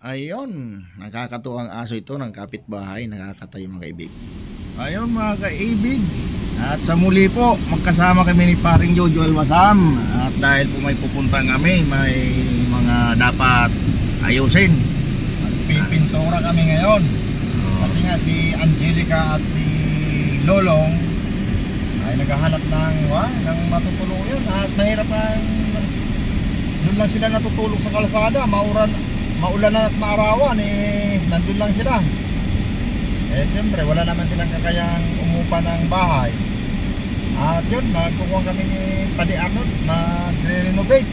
Ayun, nakakatuwang aso ito ng kapitbahay, nakakatayo mga kaibig. Ayun mga kaibig, at sa muli po, magkasama kami ni paring Jojo Alwasan. At dahil po may pupunta kami, may mga dapat ayusin. Pipintura kami ngayon. Kasi nga si Angelica at si Lolong ay naghahanap ng matutuluyan at mahirap ang doon lang sila natutulog sa kalsada, maulan at maarawan nandun lang sila. Siyempre wala naman silang kakayang umupa ng bahay. At yun, nagkukuha kami ni Paddy Arnold na re-renovate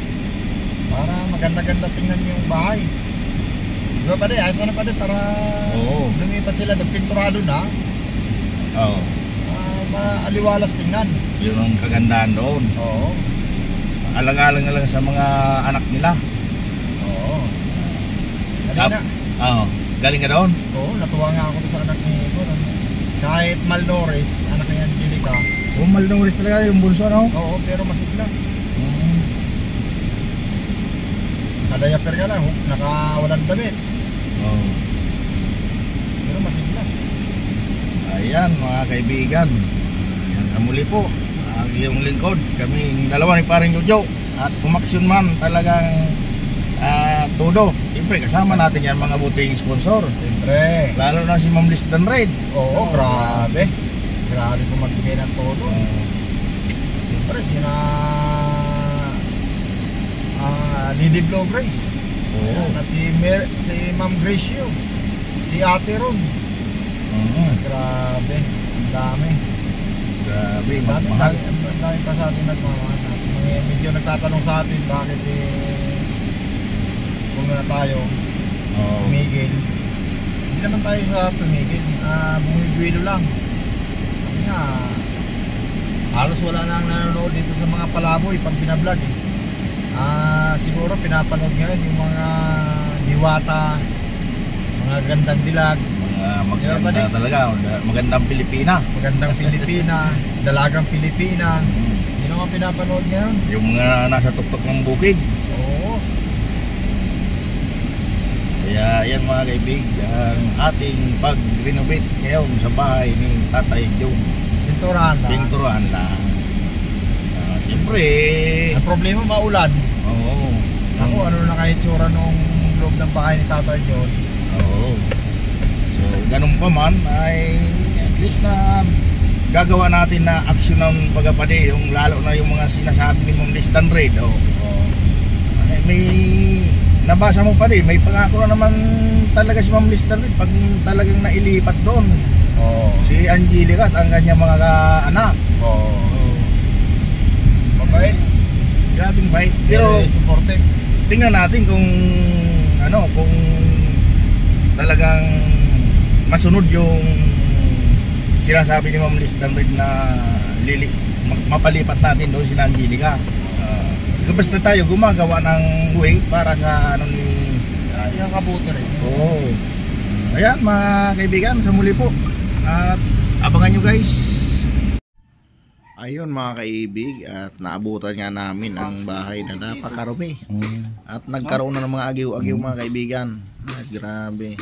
para maganda-ganda tingnan yung bahay. Diba Paddy, ayos mo na Paddy para lumipat sila, nagpinturado na. Oo. Maaliwalas tingnan. Yun ang kagandahan doon. Oo. Alang-alang na lang sa mga anak nila. Oo. Galing na. Oo. Galing ka doon? Oo, natuwa nga ako sa anak ni Igor. Kahit Malnores, anak ni Angelica. Malnourished talaga yung bunso, no? Oo, pero masigla. Nadayaper ka lang, nakawalan damit. Oo. Pero masigla. Ayan mga kaibigan, ayan, muli po ang iyong lingkod, kaming dalawa ni paring Jojo. At kumaksyon man talagang todo. Siyempre kasama natin yan mga buting sponsor. Siyempre. Lalo na si Ma'am Liz Danraid. Oo, grabe. Grabe kung magbigay ng todo. Siyempre sina Lady Blow Grace. Oo. At si Ma'am Gracio, si Ate Ron. Grabe, ang dami. Grabe, mahal. Ang dami pa sa atin nagmamahal. Medyo nagtatanong sa atin bakit kung na tayo tumigil. Hindi naman tayo sa tumigil, bumibilo lang. Kasi nga halos wala na ang nanonood dito sa mga palaboy pag binablog siguro pinapanood ngayon yung mga diwata, mga gandang dilag, Maganda talaga, magandang Pilipina. Magandang Pilipina, dalagang Pilipina. Yun ang pinapanood ngayon. Yung mga nasa tuktok ng bukid. Oo. Kaya yan mga kaibig, ang ating pag-renovate ngayon sa bahay ni Tatay John. Pinturahan lang. Pinturahan lang. Siyempre ang problema maulan. Oo. Ako ano na kahit tsura nung loob ng bahay ni Tatay John. Oo. So ganun pa man ay at least na gagawa natin na aksyon ng pagapade, yung lalo na yung mga sinasabi ni Ma'am Liz Danraid. May nabasa mo pa rin, may pangako na naman talaga si Ma'am Liz Danraid pag talagang nailipat doon. Si Angelica at ang kanyang mga anak. Mabait. Grabing bait. Pero supportive. tingnan natin kung kung talagang masunod yung sinasabi ni Ma'am Liz Danraid na mapalipat natin doon si Angelica. Basta tayo gumagawa ng way para sa ni yung kabuti rin. Oo. Ayan mga kaibigan, sa muli po at abangan nyo guys. Ayun mga kaibig, at naabutan nga namin ang bahay na napakarumi. At nagkaroon na ng mga agiw-agiw mga kaibigan. Grabe.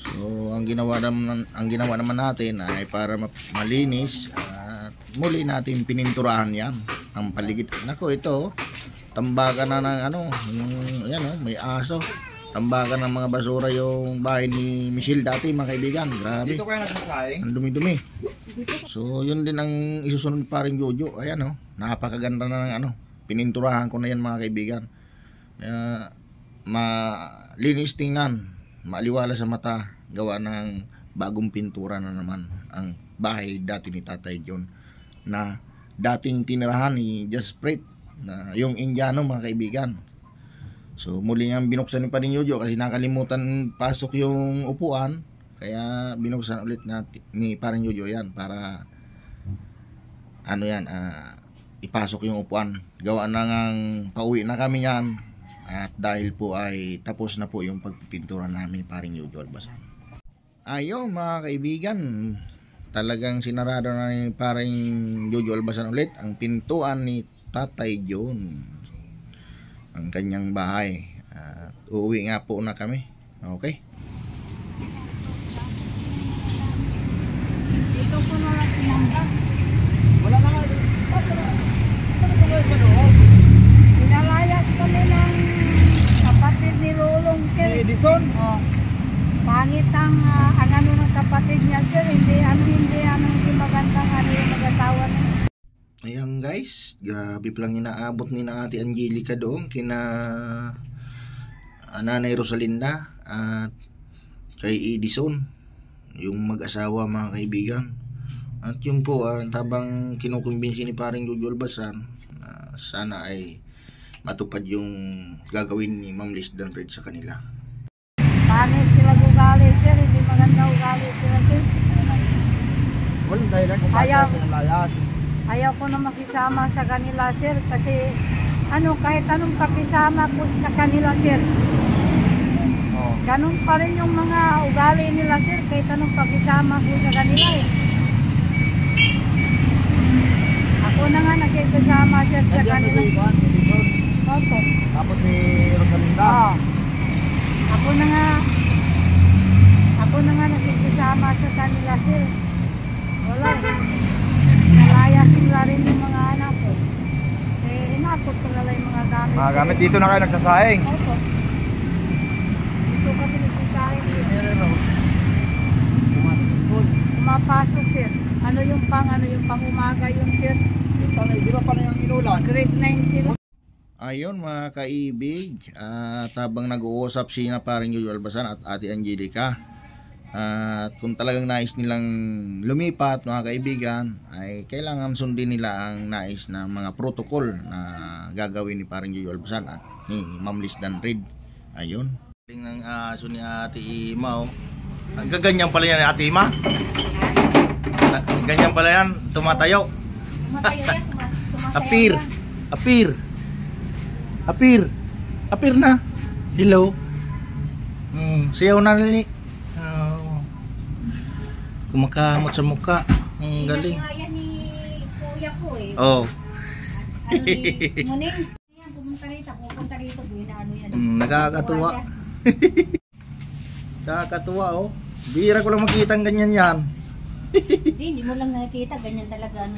So ang ginawa naman natin ay para malinis at muli natin pininturahan yan ang paligid. Nako, ito tambakan na ng may aso. Tambakan ng mga basura yung bahay ni Michelle dati mga kaibigan. Grabe. Dito kayo nagsasaing? Ang dumi-dumi. So yun din ang isusunod paring Jojo. Ayan napakaganda na ng pininturahan ko na yan mga kaibigan. Malinis tingnan, maaliwala sa mata, gawa ng bagong pintura na naman ang bahay dati ni Tatay John na dating tinirahan ni Jasprit na yung Indiano mga kaibigan. So muli nga binuksan ni Paddy Jojo kasi nakalimutan pasok yung upuan, kaya binuksan ulit ni paring Jojo yan para ipasok yung upuan. Gawa na ngang pauwi na kami yan, at dahil po ay tapos na po yung pagpipintura namin ni paring Jojo Albasan. Ayun mga kaibigan, talagang sinarado na ni paring Jojo Albasan ulit ang pintuan ni Tatay John, ang kanyang bahay. Uuwi nga po na kami Okay. Dito ko na lang sinanggas. Wala na nga. Ano ba kayo sa loob? Pinalayas kami ng kapatid ni Lolong, Si sir. Edison? Oh. Pangit ang ano ng kapatid niya, sir. Hindi magandang yung mag-asawa niya. Ayan guys, grabe palang inaabot ni na Ate Angelica doon kina Nanay Rosalinda at kay Edison, yung mag-asawa mga kaibigan. At yun po, tabang kinukumbinsi ni paring Jojo Albasan, sana ay matupad yung gagawin ni Ma'am Liz Danred sa kanila. Pangit sila ugali, sir. Hindi maganda ugali sila, sir. Walang dahilan kung Ayaw. bakit pinalayas. Ayaw ko na makisama sa kanila, sir. Kasi kahit anong pakisama ko sa kanila, sir. Oh. Ganun pa rin yung mga ugali nila, sir. Kahit anong pakisama ko sa kanila, eh. Ako na nga nakikisama, sir, sa Nandiyan kanila. si Juan, si Edison. Opo. Tapos si Rosalinda. Oo. Ako na nga nakikisama sa kanila, sir. Wala, eh. Nalayas nila rin yung mga anak ko. Eh, inakot ko nila yung mga gamit. Mga gamit dito na kayo nagsasaing. Opo. Dito kami nagsasahin. Pumapasok, sir. Ano yung pang umaga yung sir? Di ba pala yung inulan? Grade 9 sila. Ayun mga kaibig, habang nag-uusap sina paring Jojo Albasan at Ate Angelica, at kung talagang nais nilang lumipat mga kaibigan, ay kailangan sundin nila ang nais na mga protocol na gagawin ni paring Jojo Albasan at ni Ma'am Liz Danred. Ayun. Ng aso ni Ate Ima, oh. Ganyan pala yan Ate Ima. Ganyan pala yan, tumatayo. Tumatayo yan, Apir. Apir. Apir. Apir na. Hello. Siyaw na nili. Kumakamot sa mukha. Ang galing. Yan ni kuya ko, eh. Oh. Ano ni Muning? Yan, pumunta rito. Buhay na ano yan. Nakakatuwa. Nakakatuwa, oh. Bira ko lang makita ang ganyan yan. Hindi mo lang nakikita. Ganyan talaga. Ano.